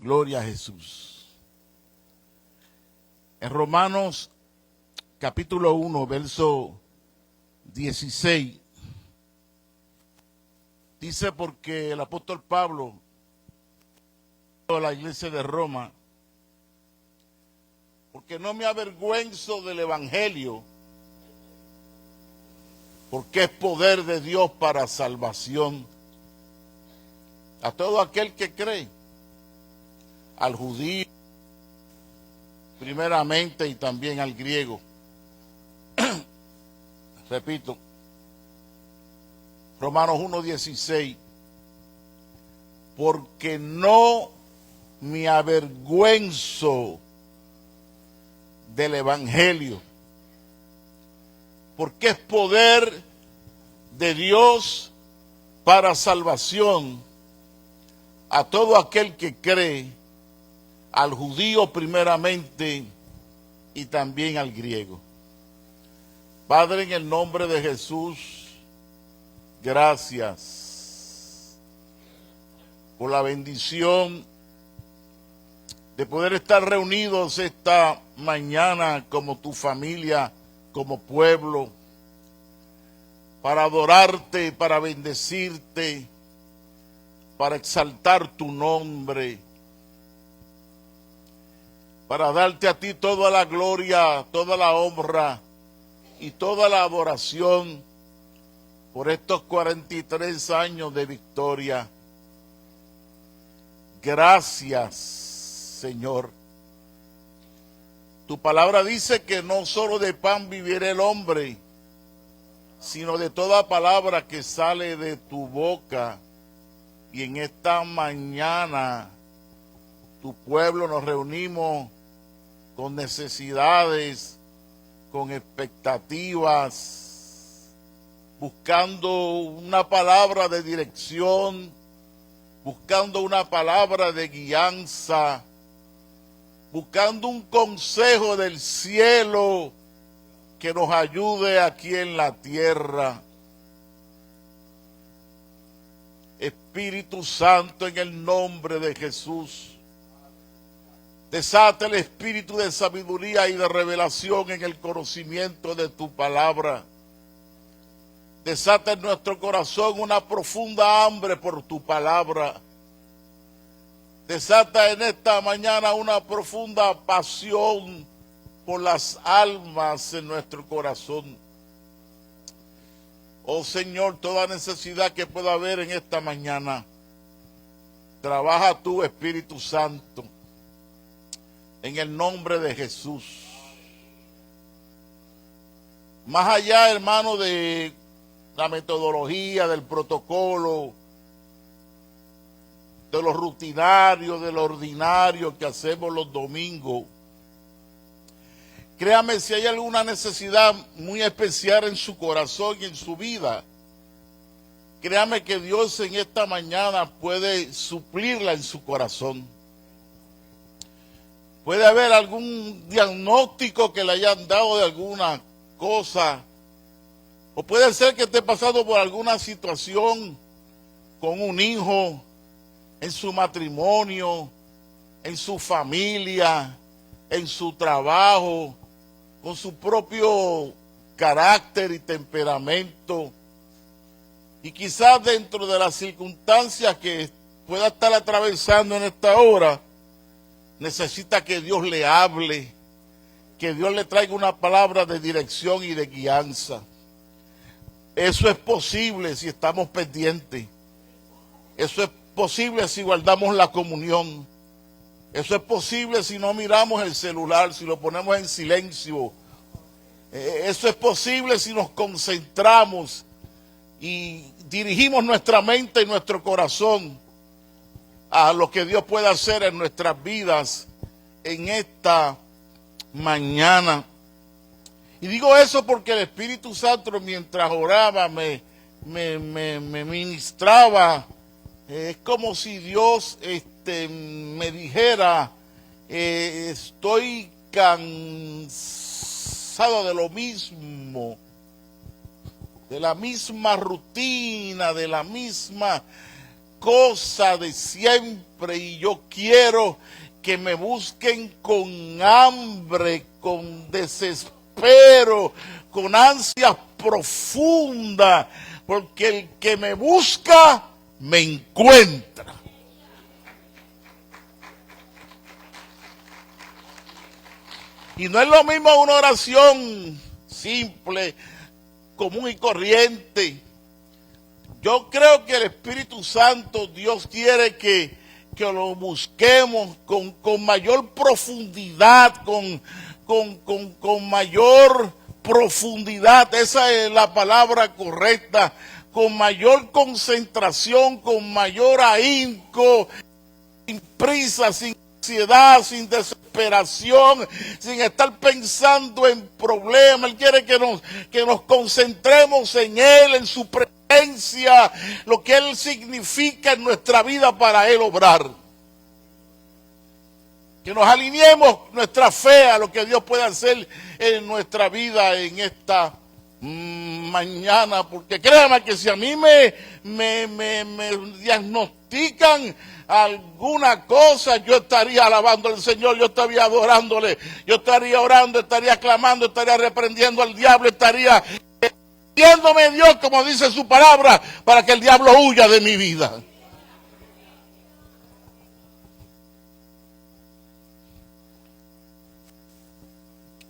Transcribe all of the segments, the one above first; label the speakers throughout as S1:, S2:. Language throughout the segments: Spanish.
S1: Gloria a Jesús. En Romanos capítulo 1, verso 16, dice: porque el apóstol Pablo a la iglesia de Roma, porque no me avergüenzo del evangelio, porque es poder de Dios para salvación a todo aquel que cree, al judío primeramente y también al griego. Repito, Romanos 1:16, porque no me avergüenzo del evangelio, porque es poder de Dios para salvación a todo aquel que cree, al judío primeramente y también al griego. Padre, en el nombre de Jesús, gracias por la bendición de poder estar reunidos esta mañana como tu familia, como pueblo, para adorarte, para bendecirte, para exaltar tu nombre, para darte a ti toda la gloria, toda la honra y toda la adoración por estos 43 años de victoria. Gracias, Señor. Tu palabra dice que no solo de pan vivirá el hombre, sino de toda palabra que sale de tu boca. Y en esta mañana, tu pueblo nos reunimos con necesidades, con expectativas, buscando una palabra de dirección, buscando una palabra de guianza, buscando un consejo del cielo que nos ayude aquí en la tierra. Espíritu Santo, en el nombre de Jesús, desata el espíritu de sabiduría y de revelación en el conocimiento de tu palabra. Desata en nuestro corazón una profunda hambre por tu palabra. Desata en esta mañana una profunda pasión por las almas en nuestro corazón. Oh Señor, toda necesidad que pueda haber en esta mañana, trabaja tú, Espíritu Santo, en el nombre de Jesús. Más allá, hermano, de la metodología, del protocolo, de lo rutinario, de lo ordinario que hacemos los domingos, créame, si hay alguna necesidad muy especial en su corazón y en su vida, créame que Dios en esta mañana puede suplirla en su corazón. Puede haber algún diagnóstico que le hayan dado de alguna cosa, o puede ser que esté pasando por alguna situación con un hijo, en su matrimonio, en su familia, en su trabajo, con su propio carácter y temperamento. Y quizás dentro de las circunstancias que pueda estar atravesando en esta hora, necesita que Dios le hable, que Dios le traiga una palabra de dirección y de guianza. Eso es posible si estamos pendientes. Eso es posible si guardamos la comunión. Eso es posible si no miramos el celular, si lo ponemos en silencio. Eso es posible si nos concentramos y dirigimos nuestra mente y nuestro corazón a lo que Dios puede hacer en nuestras vidas en esta mañana. Y digo eso porque el Espíritu Santo, mientras oraba, me ministraba. Es como si Dios me dijera, estoy cansado de lo mismo, de la misma rutina, de la misma cosa de siempre y yo quiero que me busquen con hambre, con desespero, con ansias profundas, porque el que me busca me encuentra. Y no es lo mismo una oración simple, común y corriente. Yo creo que el Espíritu Santo, Dios quiere que lo busquemos con mayor profundidad, con mayor profundidad, esa es la palabra correcta, con mayor concentración, con mayor ahínco, sin prisa, sin ansiedad, sin desesperación, sin estar pensando en problemas. Él quiere que nos concentremos en Él, en su presencia, lo que Él significa en nuestra vida para Él obrar. Que nos alineemos nuestra fe a lo que Dios puede hacer en nuestra vida en esta mañana, porque créanme que si a mí me diagnostican alguna cosa, yo estaría alabando al Señor, yo estaría adorándole, yo estaría orando, estaría clamando, estaría reprendiendo al diablo, estaría pidiéndome Dios, como dice su palabra, para que el diablo huya de mi vida.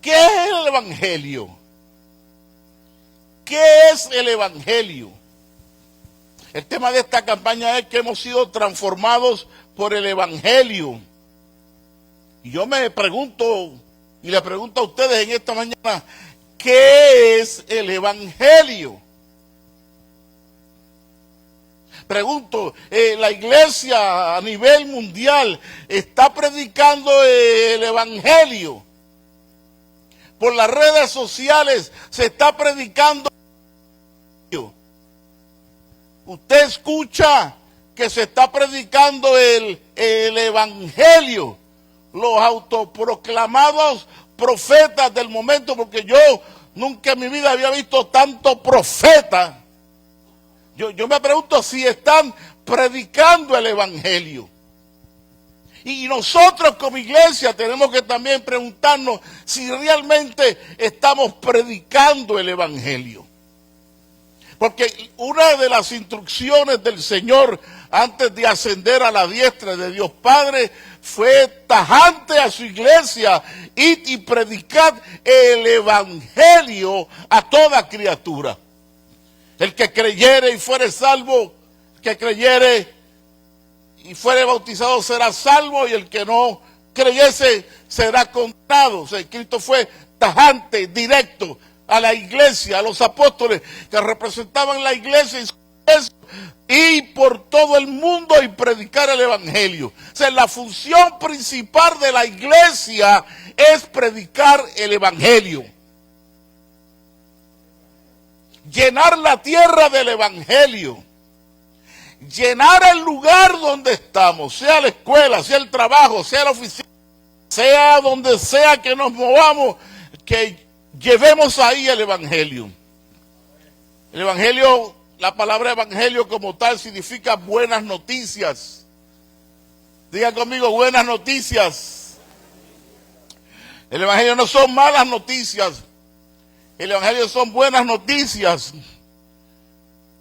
S1: ¿Qué es el Evangelio? ¿Qué es el Evangelio? El tema de esta campaña es que hemos sido transformados por el Evangelio. Y yo me pregunto, y le pregunto a ustedes en esta mañana, ¿qué es el Evangelio? Pregunto, la iglesia a nivel mundial está predicando el Evangelio. Por las redes sociales se está predicando. Usted escucha que se está predicando el Evangelio. Los autoproclamados profetas del momento, porque yo nunca en mi vida había visto tanto profeta. Yo me pregunto si están predicando el Evangelio. Y nosotros como iglesia tenemos que también preguntarnos si realmente estamos predicando el Evangelio. Porque una de las instrucciones del Señor antes de ascender a la diestra de Dios Padre fue tajante a su iglesia: id y predicad el Evangelio a toda criatura. El que creyere y fuere salvo, el que creyere y fuere bautizado será salvo, y el que no creyese será condenado. O sea, Cristo fue tajante, directo a la iglesia, a los apóstoles que representaban la iglesia, y por todo el mundo y predicar el Evangelio. O sea, la función principal de la iglesia es predicar el Evangelio. Llenar la tierra del Evangelio. Llenar el lugar donde estamos, sea la escuela, sea el trabajo, sea la oficina, sea donde sea que nos movamos, que llevemos ahí el Evangelio. El Evangelio, la palabra Evangelio como tal significa buenas noticias. Diga conmigo, buenas noticias. El Evangelio no son malas noticias. El Evangelio son buenas noticias.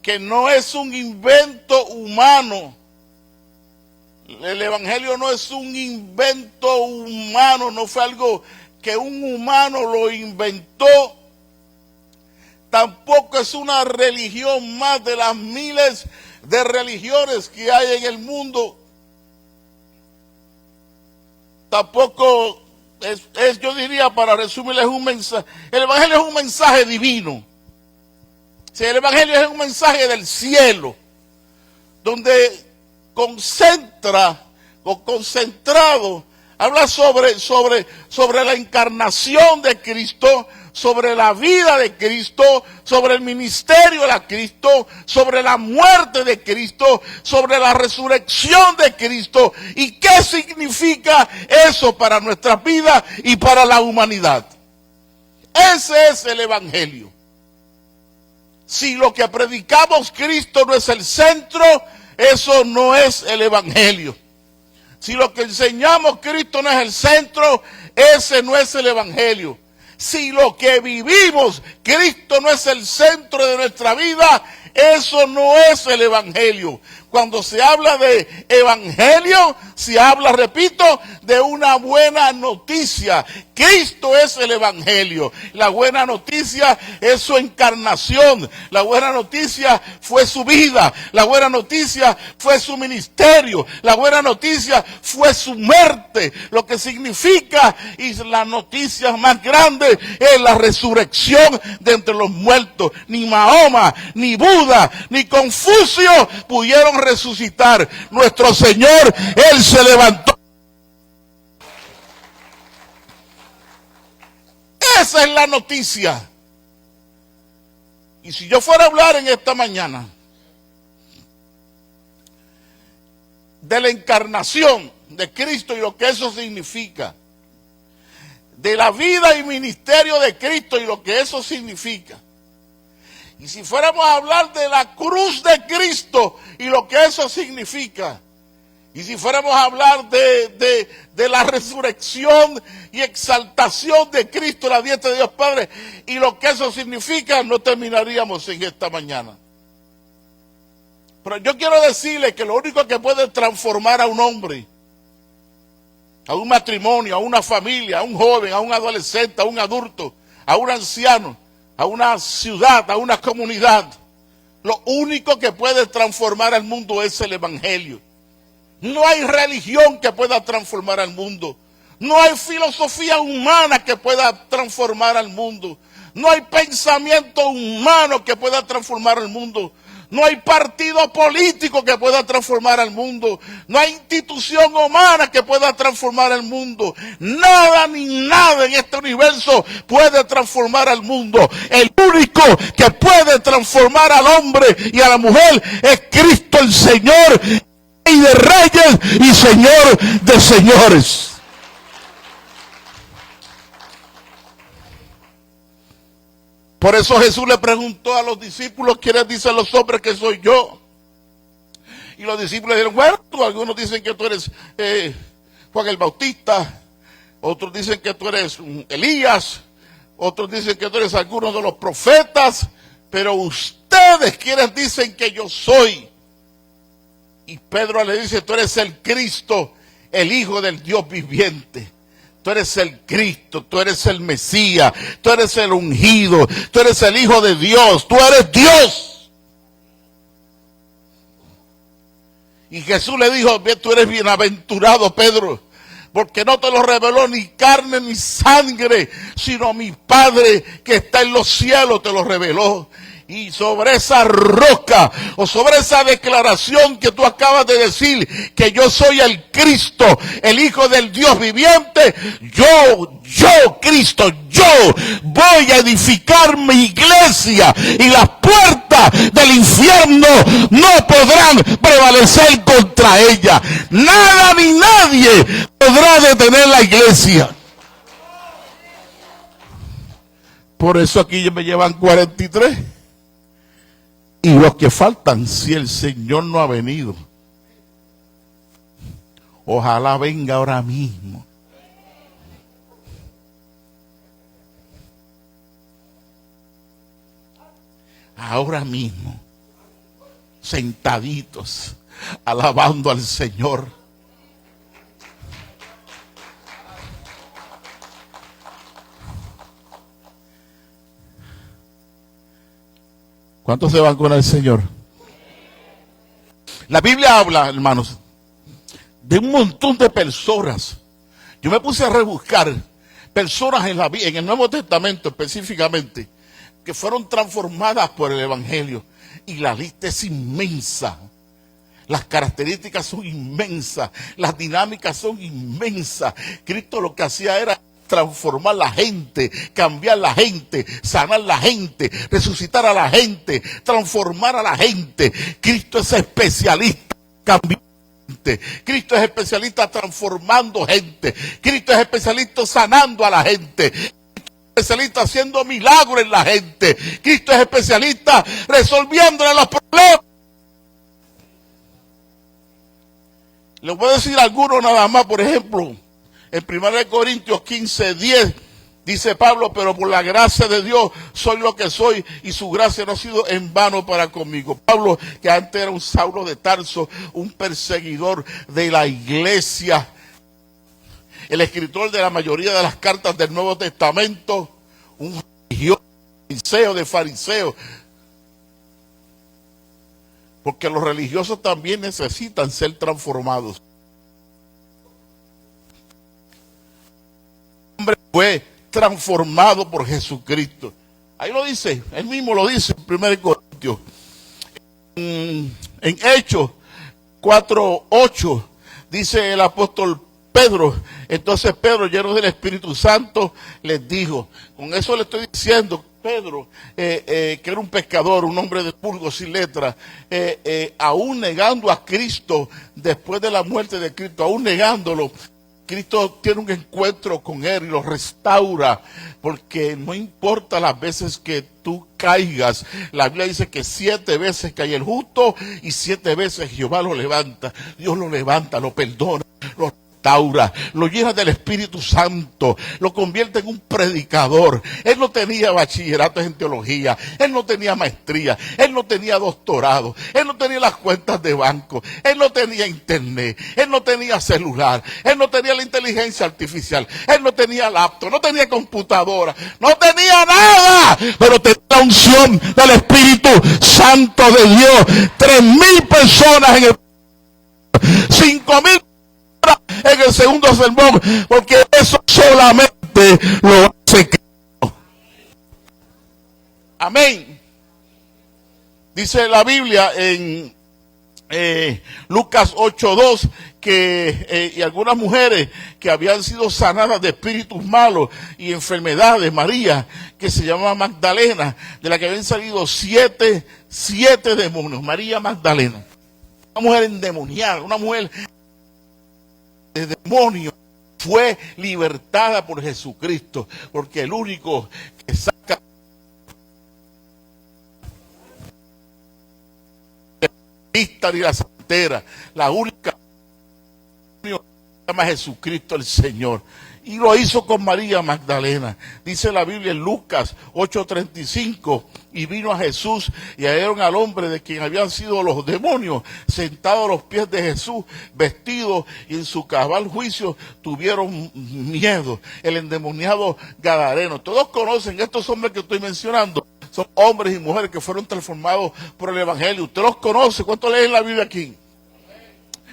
S1: Que no es un invento humano. El Evangelio no es un invento humano, no fue algo que un humano lo inventó. Tampoco es una religión más de las miles de religiones que hay en el mundo. Tampoco yo diría, para resumirles, un mensaje. El Evangelio es un mensaje divino. Si el Evangelio es un mensaje del cielo, donde concentrado, habla sobre la encarnación de Cristo, sobre la vida de Cristo, sobre el ministerio de Cristo, sobre la muerte de Cristo, sobre la resurrección de Cristo, y qué significa eso para nuestras vidas y para la humanidad. Ese es el Evangelio. Si lo que predicamos Cristo no es el centro, eso no es el evangelio. Si lo que enseñamos Cristo no es el centro, ese no es el evangelio. Si lo que vivimos Cristo no es el centro de nuestra vida, eso no es el evangelio. Cuando se habla de evangelio, se habla, repito, de una buena noticia. Cristo es el evangelio. La buena noticia es su encarnación. La buena noticia fue su vida. La buena noticia fue su ministerio. La buena noticia fue su muerte. Lo que significa, y la noticia más grande, es la resurrección de entre los muertos. Ni Mahoma, ni Buda, ni Confucio pudieron resucitar. Nuestro Señor, Él se levantó. Esa es la noticia. Y si yo fuera a hablar en esta mañana de la encarnación de Cristo y lo que eso significa, de la vida y ministerio de Cristo y lo que eso significa, y si fuéramos a hablar de la cruz de Cristo y lo que eso significa, y si fuéramos a hablar de la resurrección y exaltación de Cristo, la diestra de Dios Padre, y lo que eso significa, no terminaríamos en esta mañana. Pero yo quiero decirle que lo único que puede transformar a un hombre, a un matrimonio, a una familia, a un joven, a un adolescente, a un adulto, a un anciano, a una ciudad, a una comunidad, lo único que puede transformar al mundo es el evangelio. No hay religión que pueda transformar al mundo. No hay filosofía humana que pueda transformar al mundo. No hay pensamiento humano que pueda transformar al mundo. No hay partido político que pueda transformar al mundo. No hay institución humana que pueda transformar al mundo. Nada ni nada en este universo puede transformar al mundo. El único que puede transformar al hombre y a la mujer es Cristo el Señor, Rey de reyes y Señor de señores. Por eso Jesús le preguntó a los discípulos, ¿quiénes dicen los hombres que soy yo? Y los discípulos dijeron, bueno, algunos dicen que tú eres Juan el Bautista, otros dicen que tú eres Elías, otros dicen que tú eres alguno de los profetas, pero ustedes, ¿quiénes dicen que yo soy? Y Pedro le dice, tú eres el Cristo, el Hijo del Dios viviente. Tú eres el Cristo, tú eres el Mesías, tú eres el ungido, tú eres el Hijo de Dios, tú eres Dios. Y Jesús le dijo, tú eres bienaventurado, Pedro, porque no te lo reveló ni carne ni sangre, sino mi Padre que está en los cielos te lo reveló. Y sobre esa roca, o sobre esa declaración que tú acabas de decir, que yo soy el Cristo, el Hijo del Dios viviente, yo, Cristo, yo voy a edificar mi iglesia, y las puertas del infierno no podrán prevalecer contra ella. Nada ni nadie podrá detener la iglesia. Por eso aquí me llevan 43. Y los que faltan, si el Señor no ha venido, ojalá venga ahora mismo. Ahora mismo, sentaditos, alabando al Señor. ¿Cuántos se van con el Señor? La Biblia habla, hermanos, de un montón de personas. Yo me puse a rebuscar personas en el Nuevo Testamento específicamente, que fueron transformadas por el Evangelio. Y la lista es inmensa. Las características son inmensas. Las dinámicas son inmensas. Cristo lo que hacía era transformar la gente, cambiar la gente, sanar la gente, resucitar a la gente, transformar a la gente. Cristo es especialista cambiando gente. Cristo es especialista transformando gente. Cristo es especialista sanando a la gente. Cristo es especialista haciendo milagros en la gente. Cristo es especialista resolviéndole los problemas. Le voy a decir algunos nada más. Por ejemplo, en 1 Corintios 15:10 dice Pablo: pero por la gracia de Dios soy lo que soy, y su gracia no ha sido en vano para conmigo. Pablo, que antes era un Saulo de Tarso, un perseguidor de la iglesia, el escritor de la mayoría de las cartas del Nuevo Testamento, un religioso de fariseo, porque los religiosos también necesitan ser transformados. El hombre fue transformado por Jesucristo. Ahí lo dice, él mismo lo dice en 1 Corintios. En Hechos 4:8 dice el apóstol Pedro: entonces Pedro, lleno del Espíritu Santo, les dijo. Con eso le estoy diciendo, Pedro, que era un pescador, un hombre de pulgo sin letra, aún negando a Cristo, después de la muerte de Cristo, aún negándolo, Cristo tiene un encuentro con él y lo restaura, porque no importa las veces que tú caigas, la Biblia dice que 7 veces cae el justo y 7 veces Jehová lo levanta. Dios lo levanta, lo perdona, lo restaura, lo llena del Espíritu Santo, lo convierte en un predicador. Él no tenía bachillerato en teología, él no tenía maestría, él no tenía doctorado, él no tenía las cuentas de banco, él no tenía internet, él no tenía celular, él no tenía la inteligencia artificial, él no tenía laptop, no tenía computadora, no tenía nada, pero tenía la unción del Espíritu Santo de Dios. 3,000 personas en el 5,000 en el segundo sermón, porque eso solamente lo hace Cristo. Amén. Dice la Biblia en Lucas 8:2 que y algunas mujeres que habían sido sanadas de espíritus malos y enfermedades, María, que se llamaba Magdalena, de la que habían salido siete demonios. María Magdalena, una mujer endemoniada, una mujer de demonios, fue libertada por Jesucristo, porque el único que saca ni la santera, la única se llama Jesucristo el Señor. Y lo hizo con María Magdalena. Dice la Biblia en Lucas 8:35, y vino a Jesús y hallaron al hombre de quien habían sido los demonios sentado a los pies de Jesús, vestido, y en su cabal juicio tuvieron miedo. El endemoniado gadareno. Todos conocen estos hombres que estoy mencionando. Son hombres y mujeres que fueron transformados por el Evangelio. Usted los conoce. ¿Cuántos leen la Biblia aquí?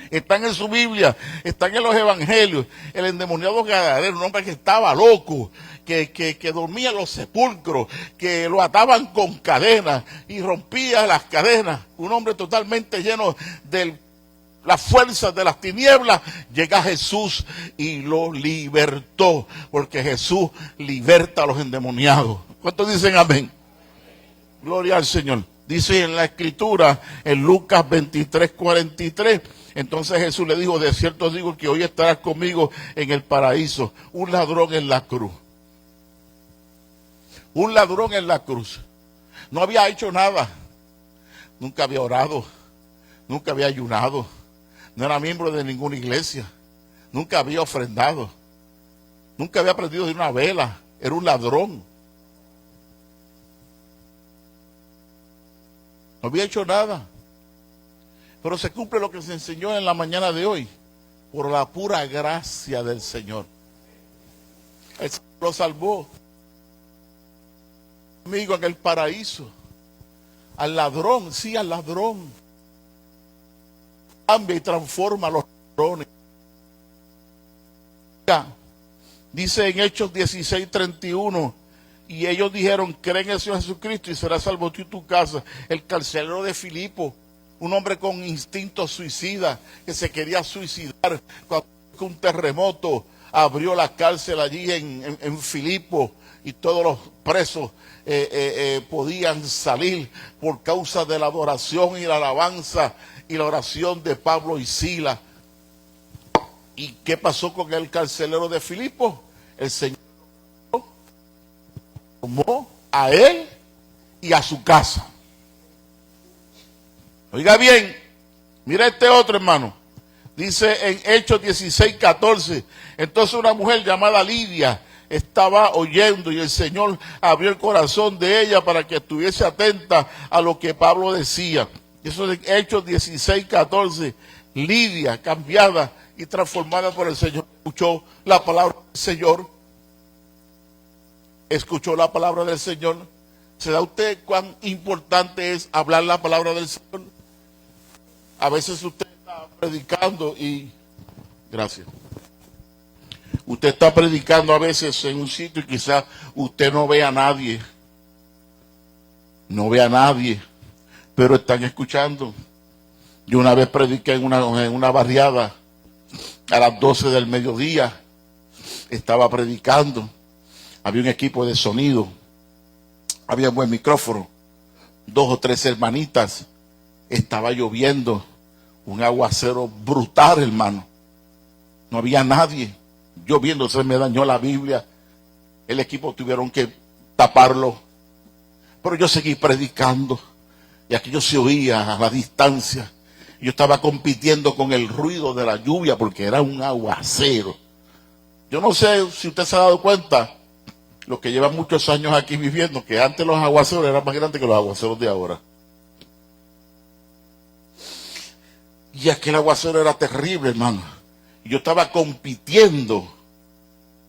S1: Están en su Biblia, están en los Evangelios. El endemoniado gadareno, un hombre que estaba loco, que dormía en los sepulcros, que lo ataban con cadenas y rompía las cadenas. Un hombre totalmente lleno de las fuerzas de las tinieblas. Llega Jesús y lo libertó, porque Jesús liberta a los endemoniados. ¿Cuántos dicen amén? Gloria al Señor. Dice en la Escritura, en Lucas 23:43, entonces Jesús le dijo: de cierto digo que hoy estarás conmigo en el paraíso. Un ladrón en la cruz. Un ladrón en la cruz. No había hecho nada. Nunca había orado. Nunca había ayunado. No era miembro de ninguna iglesia. Nunca había ofrendado. Nunca había prendido de una vela. Era un ladrón. No había hecho nada. Pero se cumple lo que se enseñó en la mañana de hoy. Por la pura gracia del Señor. El Señor lo salvó. Amigo, en el paraíso. Al ladrón, sí, al ladrón. Cambia y transforma a los ladrones. Dice en Hechos 16:31. Y ellos dijeron: creen en el Señor Jesucristo y serás salvo tú y tu casa. El carcelero de Filipo, un hombre con instinto suicida, que se quería suicidar, cuando un terremoto abrió la cárcel allí en Filipo, y todos los presos podían salir por causa de la adoración y la alabanza y la oración de Pablo y Silas. ¿Y qué pasó con el carcelero de Filipo? El Señor tomó a él y a su casa. Oiga bien, mira este otro, hermano. Dice en Hechos 16:14. Entonces una mujer llamada Lidia estaba oyendo y el Señor abrió el corazón de ella para que estuviese atenta a lo que Pablo decía. Eso es en Hechos 16:14. Lidia, cambiada y transformada por el Señor, escuchó la palabra del Señor. Escuchó la palabra del Señor. ¿Se da usted cuán importante es hablar la palabra del Señor? A veces usted está predicando y... Gracias. Usted está predicando a veces en un sitio y quizás usted no ve a nadie. No ve a nadie, pero están escuchando. Yo una vez prediqué en una barriada a las 12 del mediodía. Estaba predicando. Había un equipo de sonido. Había un buen micrófono. 2 o 3 hermanitas. Estaba lloviendo. Un aguacero brutal, hermano. No había nadie. Lloviendo, se me dañó la Biblia. El equipo tuvieron que taparlo. Pero yo seguí predicando. Y aquello se oía a la distancia. Yo estaba compitiendo con el ruido de la lluvia porque era un aguacero. Yo no sé si usted se ha dado cuenta, los que llevan muchos años aquí viviendo, que antes los aguaceros eran más grandes que los aguaceros de ahora. Y aquel aguacero era terrible, hermano. Yo estaba compitiendo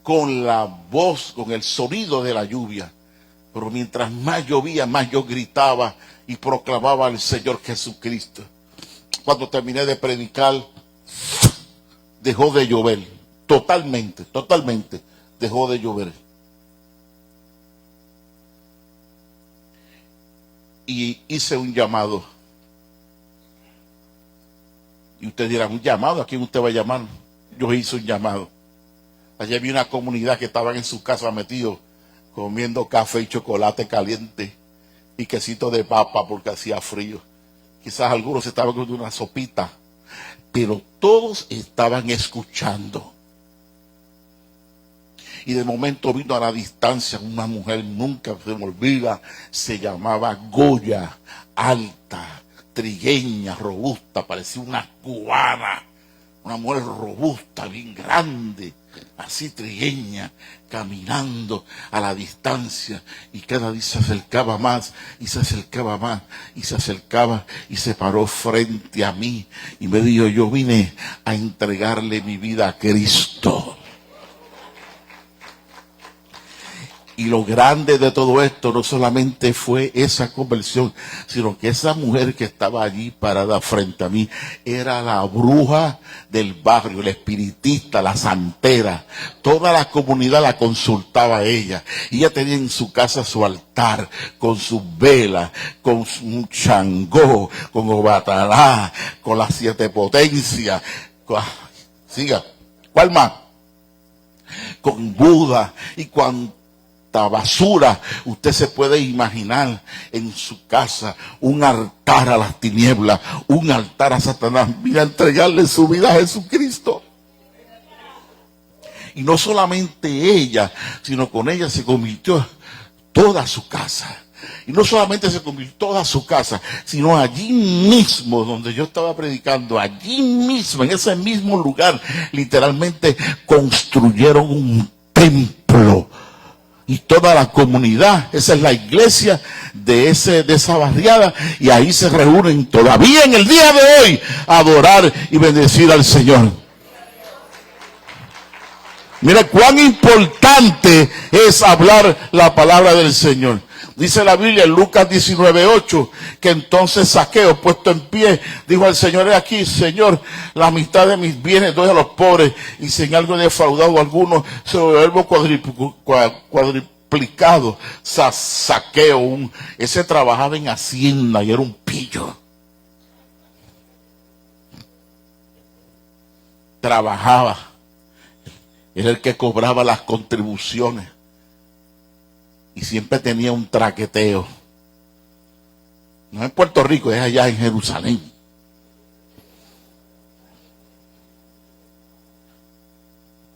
S1: con la voz, con el sonido de la lluvia. Pero mientras más llovía, más yo gritaba y proclamaba al Señor Jesucristo. Cuando terminé de predicar, dejó de llover. Totalmente dejó de llover. Y hice un llamado. Y usted dirá, ¿un llamado? ¿A quién usted va a llamar? Yo hice un llamado. Allí había una comunidad que estaban en su casa metidos, comiendo café y chocolate caliente y quesito de papa porque hacía frío. Quizás algunos estaban comiendo una sopita, pero todos estaban escuchando. Y de momento vino a la distancia una mujer, nunca se me olvida, se llamaba Goya, alta, trigueña, robusta, parecía una cubana, una mujer robusta, bien grande, así trigueña, caminando a la distancia, y cada día se acercaba más, y se acercaba más, y se acercaba, y se paró frente a mí, y me dijo, yo vine a entregarle mi vida a Cristo. Y lo grande de todo esto no solamente fue esa conversión, sino que esa mujer que estaba allí parada frente a mí era la bruja del barrio, la espiritista, la santera. Toda la comunidad la consultaba a ella. Y ella tenía en su casa su altar, con sus velas, con un Changó, con Obatalá, con las 7 potencias. Siga, ¿cuál más? Con Buda y cuando basura usted se puede imaginar en su casa, un altar a las tinieblas, un altar a Satanás. Mira, entregarle su vida a Jesucristo. Y no solamente ella, sino con ella se convirtió toda su casa. Y no solamente se convirtió toda su casa, sino allí mismo donde yo estaba predicando, allí mismo, en ese mismo lugar, literalmente construyeron un templo. Y toda la comunidad, esa es la iglesia de esa barriada, y ahí se reúnen todavía en el día de hoy a adorar y bendecir al Señor. Mira cuán importante es hablar la palabra del Señor. Dice la Biblia en Lucas 19:8, que entonces Zaqueo, puesto en pie, dijo al Señor, he aquí, Señor, la mitad de mis bienes doy a los pobres, y si en algo he defraudado a alguno, se lo devuelvo cuadriplicado. Zaqueo, ese trabajaba en Hacienda y era un pillo. Trabajaba. Era el que cobraba las contribuciones. Y siempre tenía un traqueteo. No en Puerto Rico, es allá en Jerusalén.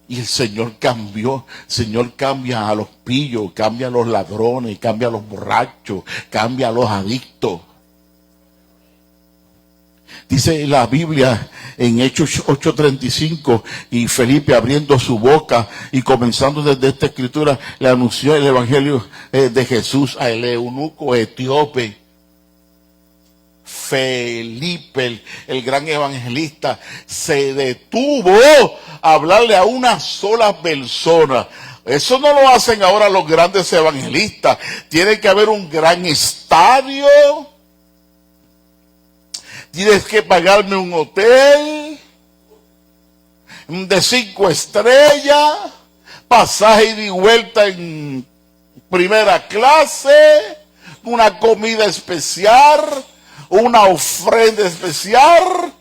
S1: Y el Señor cambió. El Señor cambia a los pillos, cambia a los ladrones, cambia a los borrachos, cambia a los adictos. Dice la Biblia en Hechos 8:35, y Felipe abriendo su boca y comenzando desde esta escritura, le anunció el evangelio de Jesús al eunuco etíope. Felipe, el gran evangelista, se detuvo a hablarle a una sola persona. Eso no lo hacen ahora los grandes evangelistas. Tiene que haber un gran estadio. Tienes que pagarme un hotel de 5 estrellas, pasaje ida y vuelta en primera clase, una comida especial, una ofrenda especial.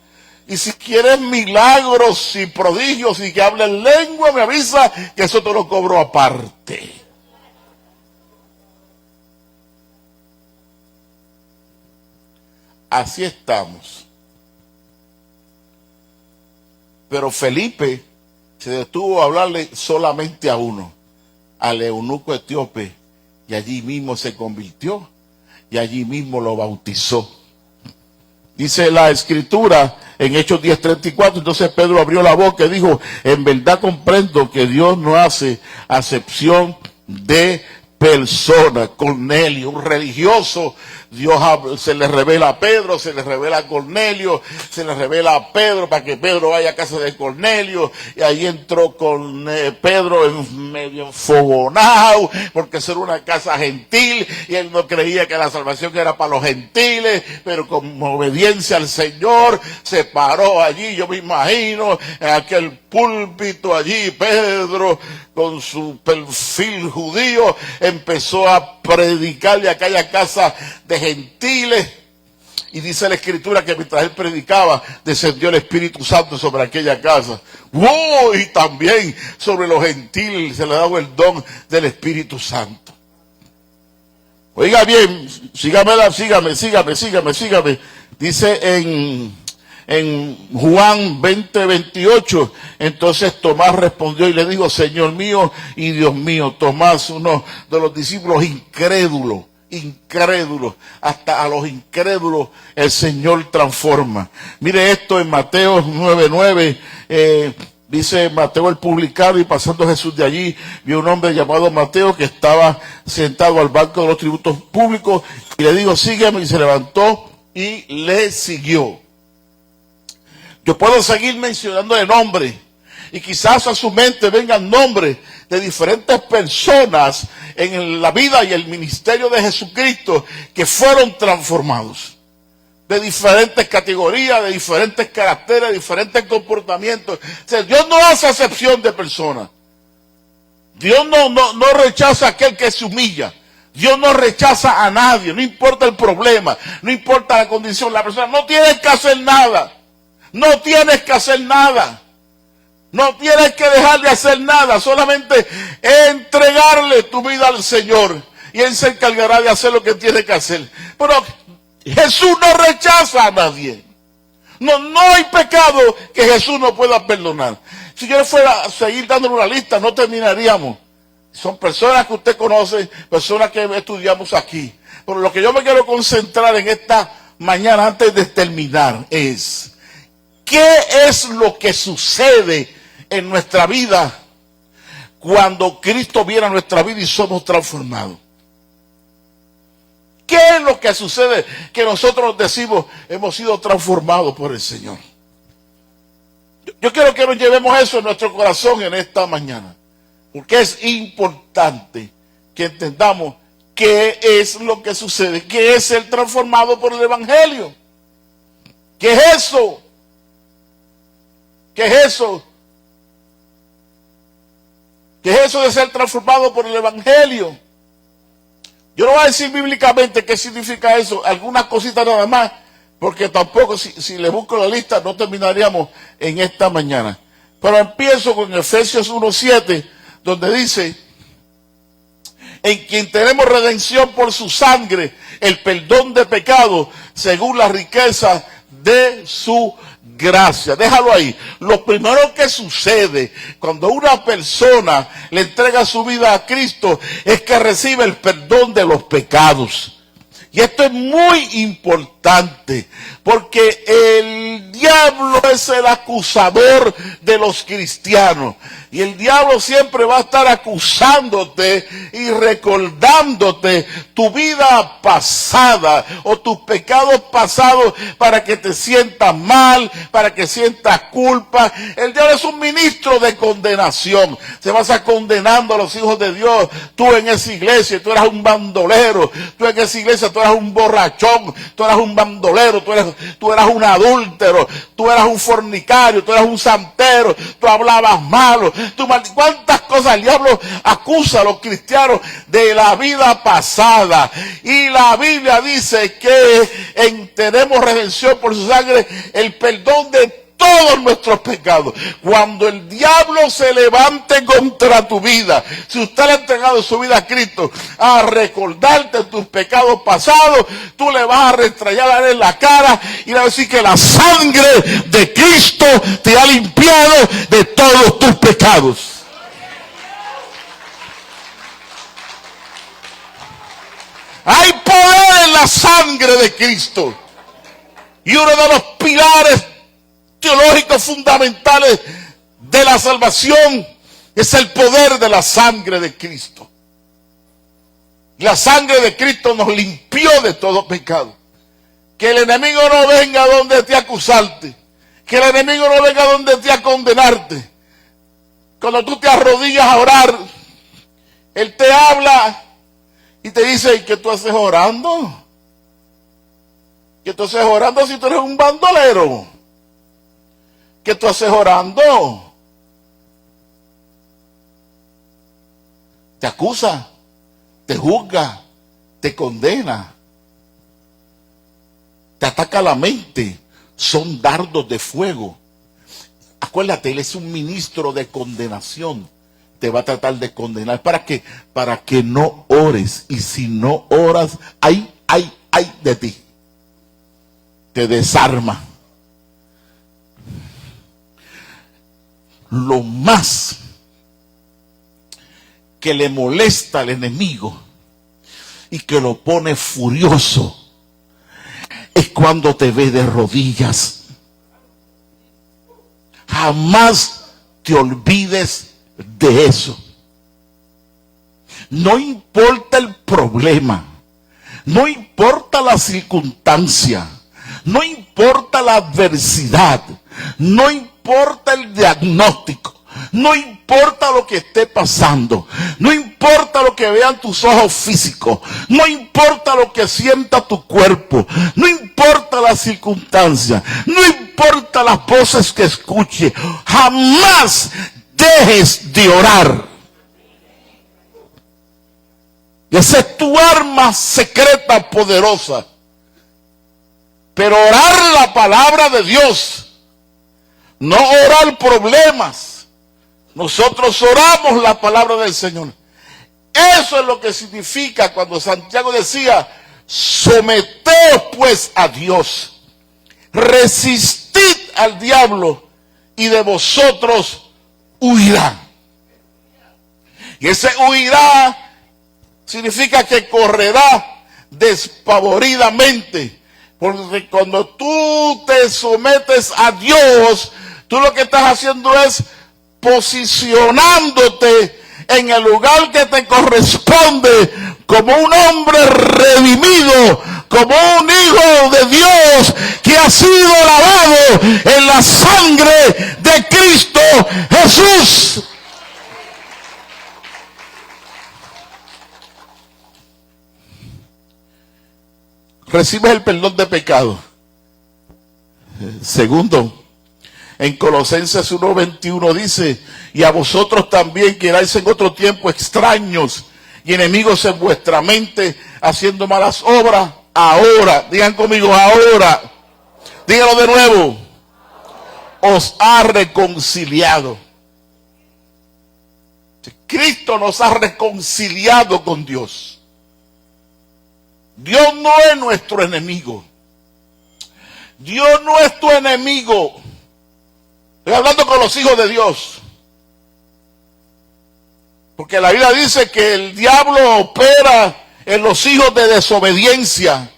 S1: Y si quieres milagros y prodigios y que hables lengua, me avisa que eso te lo cobro aparte. Así estamos. Pero Felipe se detuvo a hablarle solamente a uno, al eunuco etíope, y allí mismo se convirtió y allí mismo lo bautizó. Dice la escritura en Hechos 10:34, entonces Pedro abrió la boca y dijo: en verdad comprendo que Dios no hace acepción de personas. Cornelio, un religioso, Dios se le revela a Pedro, se le revela a Cornelio, se le revela a Pedro para que Pedro vaya a casa de Cornelio, y ahí entró con Pedro medio enfogonado, porque eso era una casa gentil, y él no creía que la salvación era para los gentiles, pero con obediencia al Señor, se paró allí, yo me imagino, en aquel púlpito allí, Pedro, con su perfil judío, empezó a predicarle a aquella casa de gentiles, y dice la escritura que mientras él predicaba, descendió el Espíritu Santo sobre aquella casa. ¡Wow! Y también sobre los gentiles se le ha dado el don del Espíritu Santo. Oiga bien, sígame. Dice en Juan 20:28, entonces Tomás respondió y le dijo: Señor mío y Dios mío. Tomás, uno de los discípulos incrédulos, hasta a los incrédulos el Señor transforma. Mire esto en Mateo 9:9, dice Mateo el publicano: y pasando Jesús de allí, vio un hombre llamado Mateo que estaba sentado al banco de los tributos públicos, y le dijo: sígueme, y se levantó y le siguió. Yo puedo seguir mencionando de nombre, y quizás a su mente vengan nombres de diferentes personas en la vida y el ministerio de Jesucristo que fueron transformados, de diferentes categorías, de diferentes caracteres, de diferentes comportamientos. O sea, Dios no hace acepción de personas. Dios no rechaza a aquel que se humilla. Dios no rechaza a nadie, no importa el problema, no importa la condición. La persona no tiene que hacer nada. No tienes que hacer nada. No tienes que dejar de hacer nada. Solamente entregarle tu vida al Señor, y Él se encargará de hacer lo que tiene que hacer. Pero Jesús no rechaza a nadie. No hay pecado que Jesús no pueda perdonar. Si yo fuera a seguir dándole una lista, no terminaríamos. Son personas que usted conoce, personas que estudiamos aquí. Pero lo que yo me quiero concentrar en esta mañana, antes de terminar, es: ¿qué es lo que sucede en nuestra vida cuando Cristo viene a nuestra vida y somos transformados? ¿Qué es lo que sucede que nosotros decimos hemos sido transformados por el Señor? Yo quiero que nos llevemos eso en nuestro corazón en esta mañana, porque es importante que entendamos qué es lo que sucede, qué es ser transformado por el Evangelio. ¿Qué es eso? ¿Qué es eso? ¿Qué es eso de ser transformado por el Evangelio? Yo no voy a decir bíblicamente qué significa eso, algunas cositas nada más, porque tampoco si le busco la lista no terminaríamos en esta mañana. Pero empiezo con Efesios 1:7, donde dice: en quien tenemos redención por su sangre, el perdón de pecados, según la riqueza de su gracia. Déjalo ahí. Lo primero que sucede cuando una persona le entrega su vida a Cristo es que recibe el perdón de los pecados. Y esto es muy importante, porque el diablo es el acusador de los cristianos. Y el diablo siempre va a estar acusándote y recordándote tu vida pasada o tus pecados pasados para que te sientas mal, para que sientas culpa. El diablo es un ministro de condenación. Se va a estar condenando a los hijos de Dios. Tú en esa iglesia, tú eras un bandolero. Tú en esa iglesia, tú eras un borrachón. Tú eras un bandolero. Tú eras un adúltero. Tú eras un fornicario. Tú eras un santero. Tú hablabas malo. ¿Cuántas cosas el diablo acusa a los cristianos de la vida pasada? Y la Biblia dice que tenemos redención por su sangre, el perdón de todos nuestros pecados. Cuando el diablo se levante contra tu vida, si usted le ha entregado su vida a Cristo, a recordarte tus pecados pasados, tú le vas a restrayar en la cara y le vas a decir que la sangre de Cristo te ha limpiado de todos tus pecados. Hay poder en la sangre de Cristo. Y uno de los pilares teológicos fundamentales de la salvación es el poder de la sangre de Cristo. La sangre de Cristo nos limpió de todo pecado. Que el enemigo no venga donde te a acusarte. Que el enemigo no venga donde te a condenarte. Cuando tú te arrodillas a orar, él te habla y te dice: ¿y qué tú haces orando? ¿Qué tú haces orando si tú eres un bandolero? ¿Qué tú haces orando? Te acusa, te juzga, te condena, te ataca la mente. Son dardos de fuego. Acuérdate, él es un ministro de condenación. Te va a tratar de condenar. ¿Para qué? Para que no ores. Y si no oras, ay de ti. Te desarma. Lo más que le molesta al enemigo y que lo pone furioso es cuando te ve de rodillas. Jamás te olvides de eso. No importa el problema, no importa la circunstancia, no importa la adversidad, no importa el diagnóstico, no importa lo que esté pasando, no importa lo que vean tus ojos físicos, no importa lo que sienta tu cuerpo, no importa la circunstancia, no importa las voces que escuche, jamás dejes de orar. Esa es tu arma secreta poderosa. Pero orar la palabra de Dios, no orar problemas. Nosotros oramos la palabra del Señor. Eso es lo que significa cuando Santiago decía: someteos pues a Dios, resistid al diablo y de vosotros huirá. Y ese huirá significa que correrá despavoridamente. Porque cuando tú te sometes a Dios, tú lo que estás haciendo es posicionándote en el lugar que te corresponde como un hombre redimido, como un hijo de Dios que ha sido lavado en la sangre de Cristo Jesús. Recibes el perdón de pecado. Segundo, en Colosenses 1:21 dice: y a vosotros también, que erais en otro tiempo extraños y enemigos en vuestra mente, haciendo malas obras, ahora, digan conmigo, ahora, díganlo de nuevo, os ha reconciliado. Cristo nos ha reconciliado con Dios. Dios no es nuestro enemigo. Dios no es tu enemigo. Estoy hablando con los hijos de Dios. Porque la Biblia dice que el diablo opera en los hijos de desobediencia.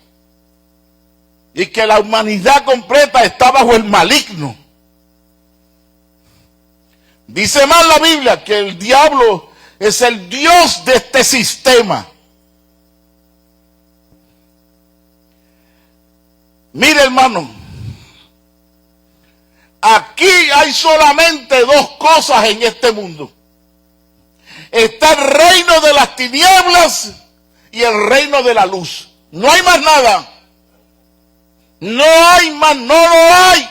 S1: y que la humanidad completa está bajo el maligno. Dice más la Biblia que el diablo es el Dios de este sistema. Mire, hermano, aquí hay solamente dos cosas en este mundo. Está el reino de las tinieblas y el reino de la luz. No hay más nada. No hay más, no lo hay.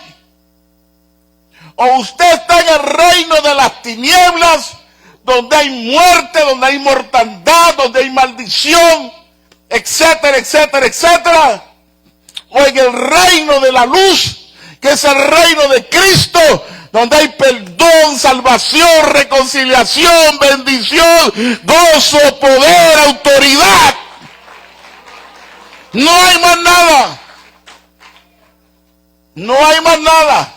S1: O usted está en el reino de las tinieblas, donde hay muerte, donde hay mortandad, donde hay maldición, etcétera, etcétera, etcétera. O en el reino de la luz, que es el reino de Cristo, donde hay perdón, salvación, reconciliación, bendición, gozo, poder, autoridad. No hay más nada. No hay más nada.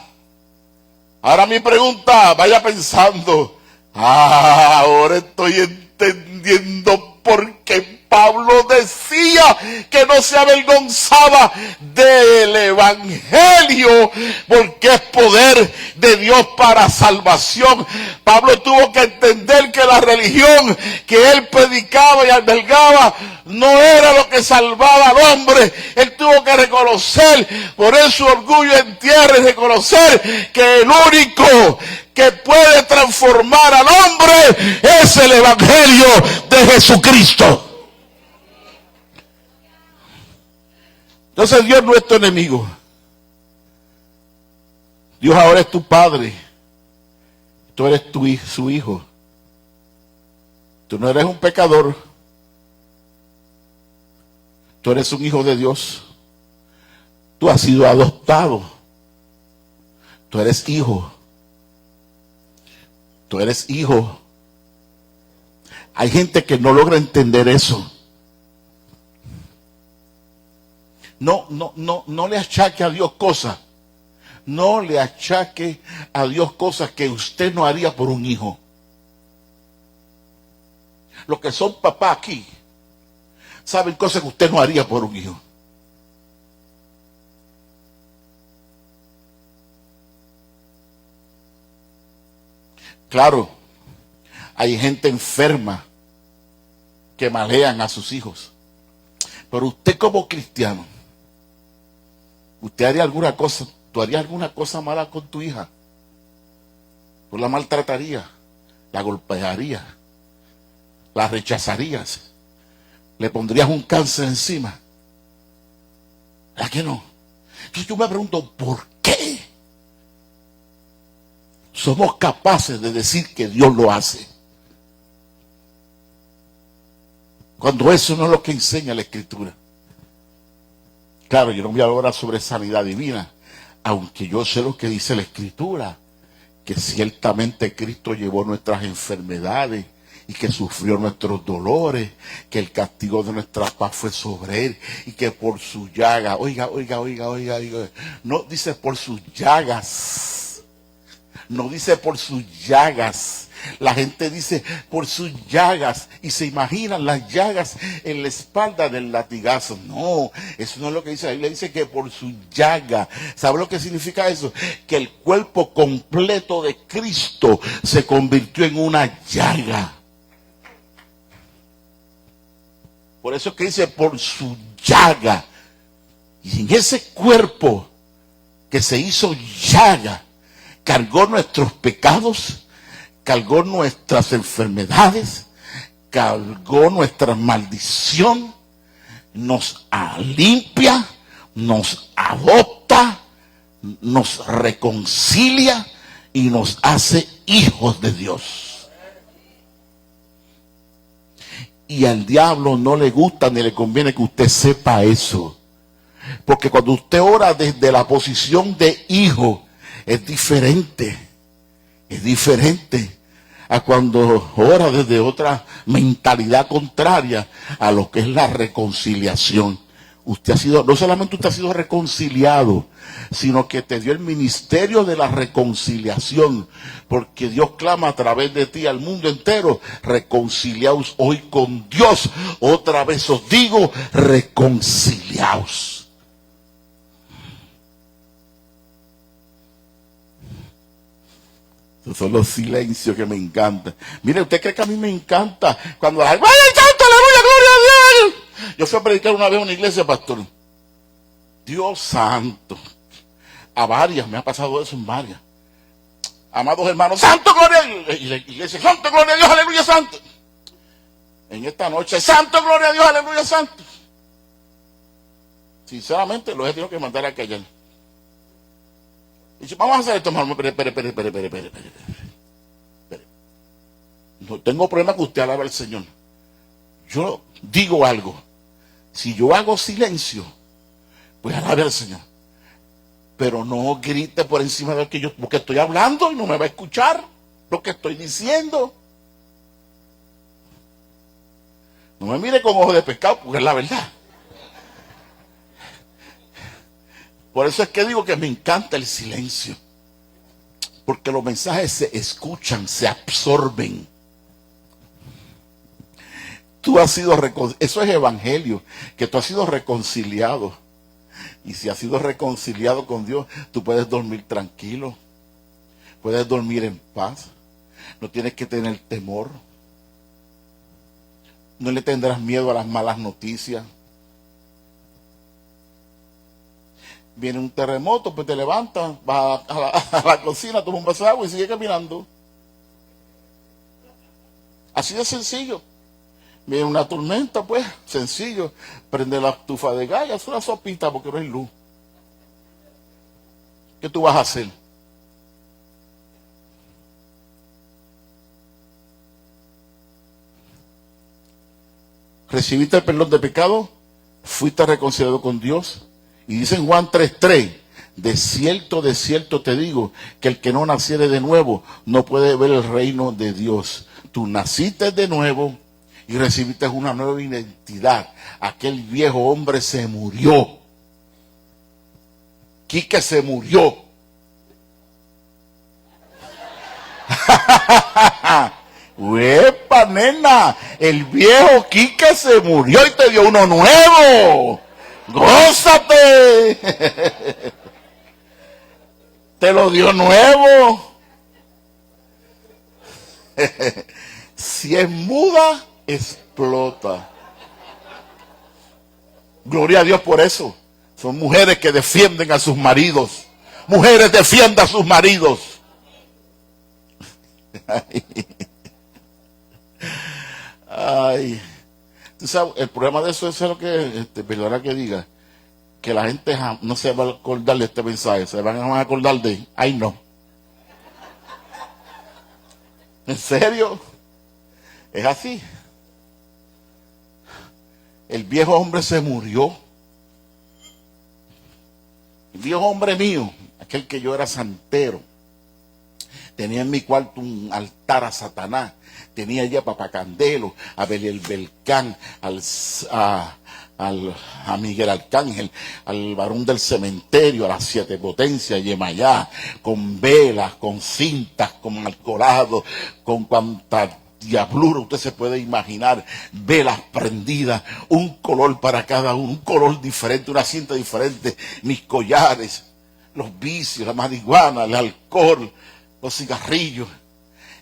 S1: Ahora mi pregunta, vaya pensando, ahora estoy entendiendo por qué Pablo decía que no se avergonzaba del evangelio, porque es poder de Dios para salvación. Pablo tuvo que entender que la religión que él predicaba y albergaba no era lo que salvaba al hombre. Él tuvo que reconocer, poner su orgullo en tierra y reconocer que el único que puede transformar al hombre es el evangelio de Jesucristo. Entonces Dios no es tu enemigo. Dios ahora es tu padre. Tú eres su hijo. Tú no eres un pecador. Tú eres un hijo de Dios. Tú has sido adoptado. Tú eres hijo. Tú eres hijo. Hay gente que no logra entender eso. No le achaque a Dios cosas. No le achaque a Dios cosas que usted no haría por un hijo. Los que son papás aquí saben cosas que usted no haría por un hijo. Claro, hay gente enferma que malean a sus hijos. Pero usted como cristiano, usted haría alguna cosa, tú harías alguna cosa mala con tu hija. Tú la maltratarías, la golpearías, la rechazarías, le pondrías un cáncer encima. ¿Verdad que no? Entonces yo me pregunto, ¿por qué somos capaces de decir que Dios lo hace? Cuando eso no es lo que enseña la Escritura. Claro, yo no voy a hablar sobre sanidad divina, aunque yo sé lo que dice la Escritura, que ciertamente Cristo llevó nuestras enfermedades y que sufrió nuestros dolores, que el castigo de nuestra paz fue sobre él y que por sus llagas, oiga, no dice por sus llagas, no dice por sus llagas. La gente dice por sus llagas y se imaginan las llagas en la espalda del latigazo. No, eso no es lo que dice la Biblia. Dice que por su llaga. ¿Sabe lo que significa eso? Que el cuerpo completo de Cristo se convirtió en una llaga. Por eso es que dice por su llaga. Y en ese cuerpo que se hizo llaga, cargó nuestros pecados, cargó nuestras enfermedades, cargó nuestra maldición, nos limpia, nos adopta, nos reconcilia y nos hace hijos de Dios. Y al diablo no le gusta ni le conviene que usted sepa eso. Porque cuando usted ora desde la posición de hijo, es diferente. Es diferente a cuando ora desde otra mentalidad contraria a lo que es la reconciliación. Usted ha sido, no solamente usted ha sido reconciliado, sino que te dio el ministerio de la reconciliación, porque Dios clama a través de ti al mundo entero: reconciliaos hoy con Dios. Otra vez os digo, reconciliaos. Son los silencios que me encantan. Mire, ¿usted cree que a mí me encanta cuando la gente, ¡vaya el santo, aleluya, gloria a Dios! Yo fui a predicar una vez a una iglesia, pastor. Dios santo. A varias, me ha pasado eso en varias. Amados hermanos, santo, gloria a Dios. Y la iglesia, santo, gloria a Dios, aleluya, santo. En esta noche, santo, gloria a Dios, aleluya, santo. Sinceramente, los he tenido que mandar a callar. Y dice, vamos a hacer esto, hermano. Espere. No tengo problema que usted alabe al Señor. Yo digo algo. Si yo hago silencio, pues alabe al Señor. Pero no grite por encima de que yo, porque estoy hablando y no me va a escuchar lo que estoy diciendo. No me mire con ojos de pescado, porque es la verdad. Por eso es que digo que me encanta el silencio. Porque los mensajes se escuchan, se absorben. Tú has sido eso es evangelio, que tú has sido reconciliado. Y si has sido reconciliado con Dios, tú puedes dormir tranquilo. Puedes dormir en paz. No tienes que tener temor. No le tendrás miedo a las malas noticias. Viene un terremoto, pues te levantas, vas a la cocina, tomas un vaso de agua y sigues caminando. Así de sencillo. Viene una tormenta, pues, sencillo. Prende la estufa de gas y hace una sopita porque no hay luz. ¿Qué tú vas a hacer? ¿Recibiste el perdón de pecado? ¿Fuiste reconciliado con Dios? Y dice en Juan 3:3, de cierto te digo, que el que no naciere de nuevo no puede ver el reino de Dios. Tú naciste de nuevo y recibiste una nueva identidad. Aquel viejo hombre se murió. Quique se murió. ¡Uepa, nena! El viejo Quique se murió y te dio uno nuevo. ¡Gózate! Te lo dio nuevo. Si es muda, explota. Gloria a Dios por eso. Son mujeres que defienden a sus maridos. Mujeres defiendan a sus maridos. Ay. Tú sabes, el problema de eso es lo que, perdona que diga, que la gente no se va a acordar de este mensaje, se van a acordar de, ay no. ¿En serio? Es así. El viejo hombre se murió. El viejo hombre mío, aquel que yo era santero, tenía en mi cuarto un altar a Satanás. Tenía allí a Papacandelo, a Beliel Belcán, a Miguel Arcángel, al varón del cementerio, a las siete potencias, Yemayá, con velas, con cintas, con alcoholado, con cuanta diablura usted se puede imaginar, velas prendidas, un color para cada uno, un color diferente, una cinta diferente, mis collares, los vicios, la marihuana, el alcohol, los cigarrillos.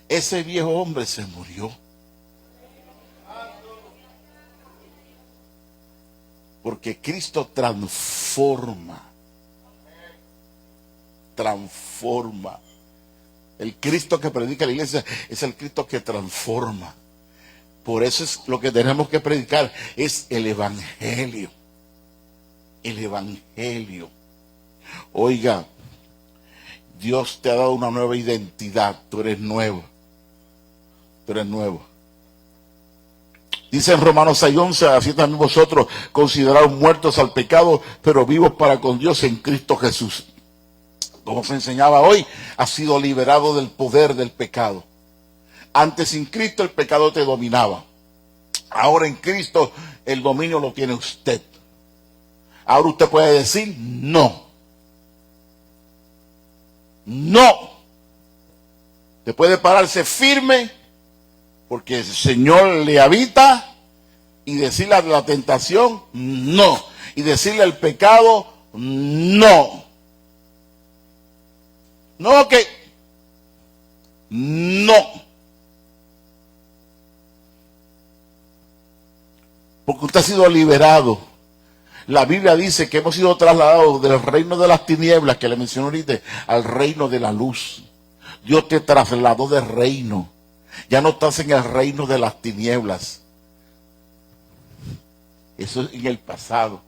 S1: Ese viejo hombre se murió. Porque Cristo transforma. Transforma. El Cristo que predica la iglesia es el Cristo que transforma. Por eso es lo que tenemos que predicar, es el evangelio. El evangelio. Oiga, Dios te ha dado una nueva identidad. Tú eres nuevo. Tú eres nuevo. Dice en Romanos 6:11, así también vosotros considerados muertos al pecado, pero vivos para con Dios en Cristo Jesús. Como se enseñaba hoy, has sido liberado del poder del pecado. Antes sin Cristo el pecado te dominaba. Ahora en Cristo el dominio lo tiene usted. Ahora usted puede decir no. No. Usted puede pararse firme porque el Señor le habita y decirle a la tentación no. Y decirle al pecado no. No, que No. Porque usted ha sido liberado. La Biblia dice que hemos sido trasladados del reino de las tinieblas, que le mencioné ahorita, al reino de la luz. Dios te trasladó de reino. Ya no estás en el reino de las tinieblas. Eso es en el pasado.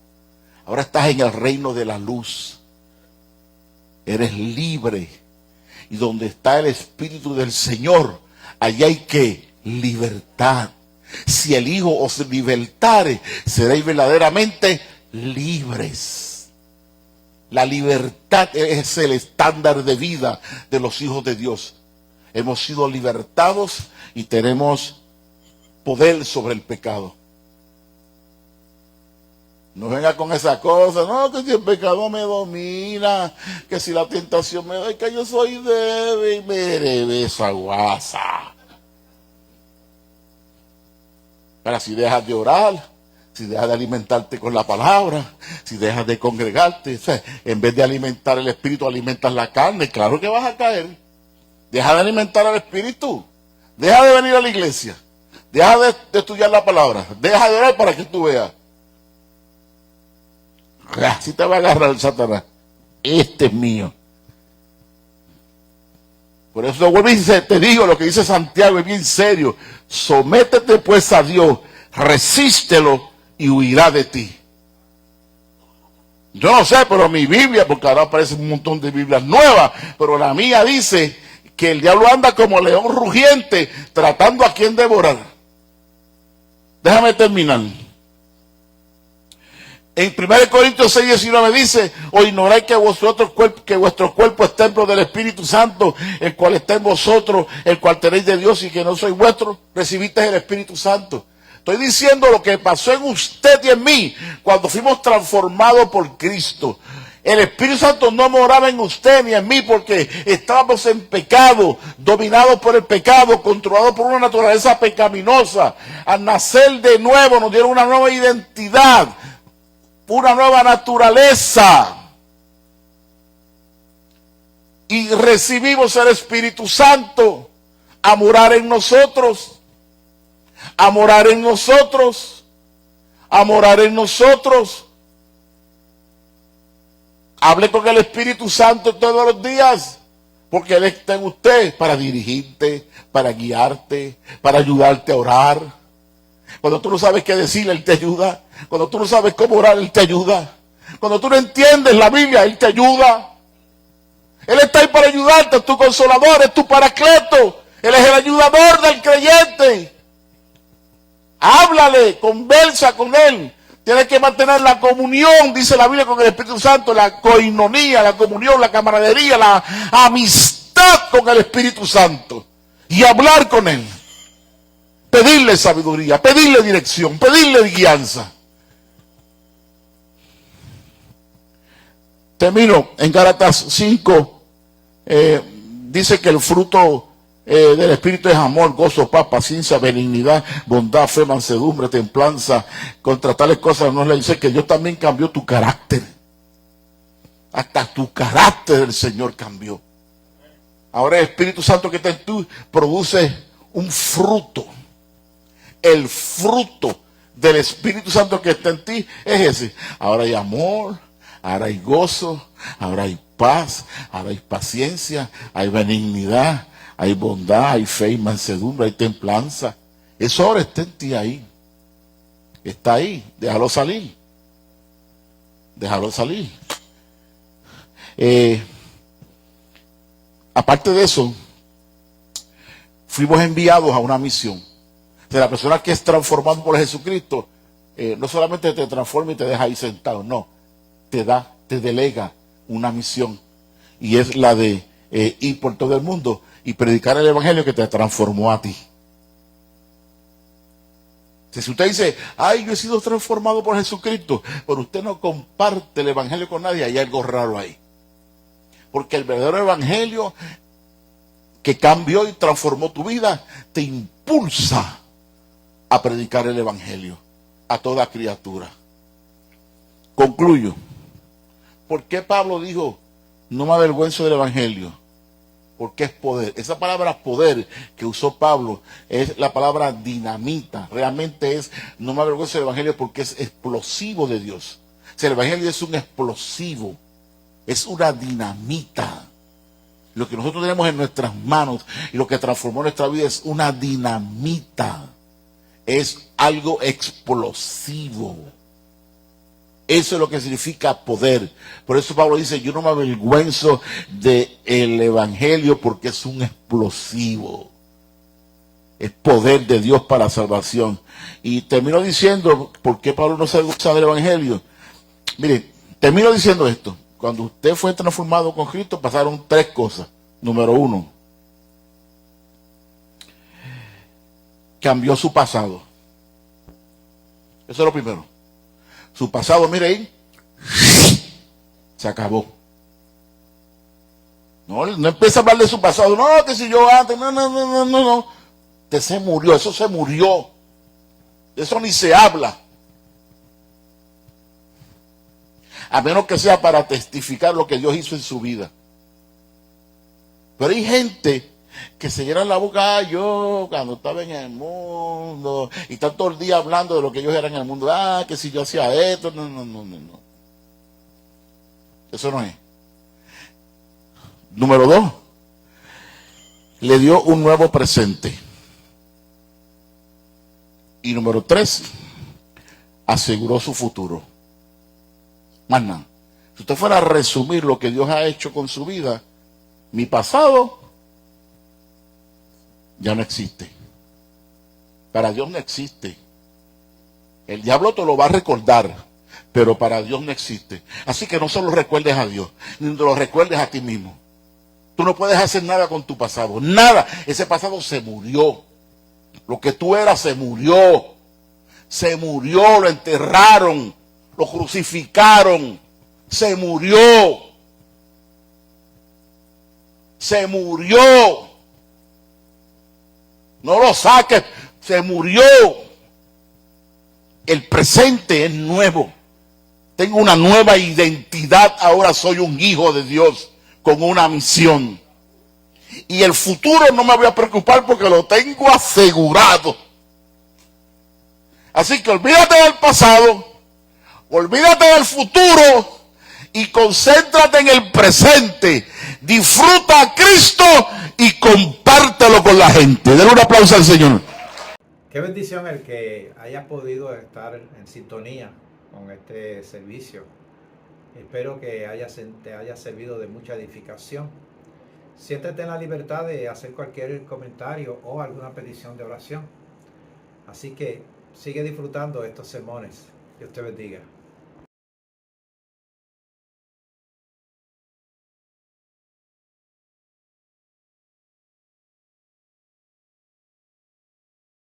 S1: Ahora estás en el reino de la luz. Eres libre. Y donde está el Espíritu del Señor, allá hay que libertad. Si el Hijo os libertare, seréis verdaderamente libres. La libertad es el estándar de vida de los hijos de Dios. Hemos sido libertados y tenemos poder sobre el pecado. No venga con esa cosa, no, que si el pecado me domina, que si la tentación me da, que yo soy débil, mire esa guasa. Pero si dejas de orar, si dejas de alimentarte con la palabra, si dejas de congregarte, o sea, en vez de alimentar el espíritu, alimentas la carne, claro que vas a caer. Deja de alimentar al espíritu, deja de venir a la iglesia, deja de estudiar la palabra, deja de orar para que tú veas. Así te va a agarrar el Satanás. Este es mío. Por eso vuelve y dice, te digo lo que dice Santiago, es bien serio. Sométete pues a Dios, resístelo y huirá de ti. Yo no sé, pero mi Biblia, porque ahora aparecen un montón de Biblias nuevas, pero la mía dice que el diablo anda como león rugiente, tratando a quien devorar. Déjame terminar. En 1 Corintios 6:19 dice, o ignoráis que vuestro cuerpo es templo del Espíritu Santo, el cual está en vosotros, el cual tenéis de Dios y que no sois vuestro, recibisteis el Espíritu Santo. Estoy diciendo lo que pasó en usted y en mí cuando fuimos transformados por Cristo. El Espíritu Santo no moraba en usted ni en mí porque estábamos en pecado, dominados por el pecado, controlados por una naturaleza pecaminosa. Al nacer de nuevo nos dieron una nueva identidad, una nueva naturaleza. Y recibimos el Espíritu Santo a morar en nosotros, a morar en nosotros, a morar en nosotros. Hable con el Espíritu Santo todos los días, porque Él está en usted para dirigirte, para guiarte, para ayudarte a orar. Cuando tú no sabes qué decirle, Él te ayuda. Cuando tú no sabes cómo orar, Él te ayuda. Cuando tú no entiendes la Biblia, Él te ayuda. Él está ahí para ayudarte, es tu consolador, es tu paracleto. Él es el ayudador del creyente. Háblale, conversa con Él. Tienes que mantener la comunión, dice la Biblia, con el Espíritu Santo, la coinonía, la comunión, la camaradería, la amistad con el Espíritu Santo. Y hablar con Él. Pedirle sabiduría, pedirle dirección, pedirle guianza. Termino en Gálatas 5, dice que el fruto del Espíritu es amor, gozo, paz, paciencia, benignidad, bondad, fe, mansedumbre, templanza. Contra tales cosas no le dice que Dios también cambió tu carácter. Hasta tu carácter el Señor cambió. Ahora el Espíritu Santo que está en tú produce un fruto. El fruto del Espíritu Santo que está en ti es ese. Ahora hay amor, ahora hay gozo, ahora hay paz, ahora hay paciencia, hay benignidad, hay bondad, hay fe y mansedumbre, hay templanza. Eso ahora está en ti ahí. Está ahí, déjalo salir. Déjalo salir. Aparte de eso, fuimos enviados a una misión. De la persona que es transformada por Jesucristo, no solamente te transforma y te deja ahí sentado, no, te delega una misión, y es la de ir por todo el mundo y predicar el evangelio que te transformó a ti. Si usted dice, ay, yo he sido transformado por Jesucristo, pero usted no comparte el evangelio con nadie, hay algo raro ahí. Porque el verdadero evangelio que cambió y transformó tu vida, te impulsa a predicar el evangelio a toda criatura. Concluyo. ¿Por qué Pablo dijo, no me avergüenzo del evangelio? porque es poder. Esa palabra poder que usó Pablo es la palabra dinamita. Realmente es, no me avergüenzo del evangelio porque es explosivo de Dios. O sea, el evangelio es un explosivo, es una dinamita. Lo que nosotros tenemos en nuestras manos y lo que transformó nuestra vida es una dinamita. Es algo explosivo. Eso es lo que significa poder. Por eso Pablo dice, yo no me avergüenzo del evangelio porque es un explosivo. Es poder de Dios para la salvación. Y termino diciendo, ¿por qué Pablo no se gusta del evangelio? Mire, termino diciendo esto. Cuando usted fue transformado con Cristo, pasaron 3 cosas. Número 1, cambió su pasado. Eso es lo primero. Su pasado, mire ahí, se acabó. No empieza a hablar de su pasado. No, que si yo antes, no. Usted se murió, eso se murió. De eso ni se habla. A menos que sea para testificar lo que Dios hizo en su vida. Pero hay gente que se llena la boca, yo cuando estaba en el mundo, y están todo el día hablando de lo que ellos eran en el mundo, que si yo hacía esto, no. Eso no es. Número 2, le dio un nuevo presente. Y número 3, aseguró su futuro. Más nada. Si usted fuera a resumir lo que Dios ha hecho con su vida, mi pasado ya no existe. Para Dios no existe. El diablo te lo va a recordar, pero para Dios no existe. Así que no solo recuerdes a Dios, ni te lo recuerdes a ti mismo. Tú no puedes hacer nada con tu pasado. Nada. Ese pasado se murió. Lo que tú eras se murió. Se murió, lo enterraron. Lo crucificaron, se murió, no lo saques, se murió. El presente es nuevo, tengo una nueva identidad, ahora soy un hijo de Dios con una misión. Y el futuro no me voy a preocupar porque lo tengo asegurado. Así que olvídate del pasado, olvídate del futuro y concéntrate en el presente. Disfruta a Cristo y compártelo con la gente. Denle un aplauso al Señor.
S2: Qué bendición el que hayas podido estar en sintonía con este servicio. Espero que te haya servido de mucha edificación. Siéntete en la libertad de hacer cualquier comentario o alguna petición de oración. Así que sigue disfrutando estos sermones. Dios te bendiga.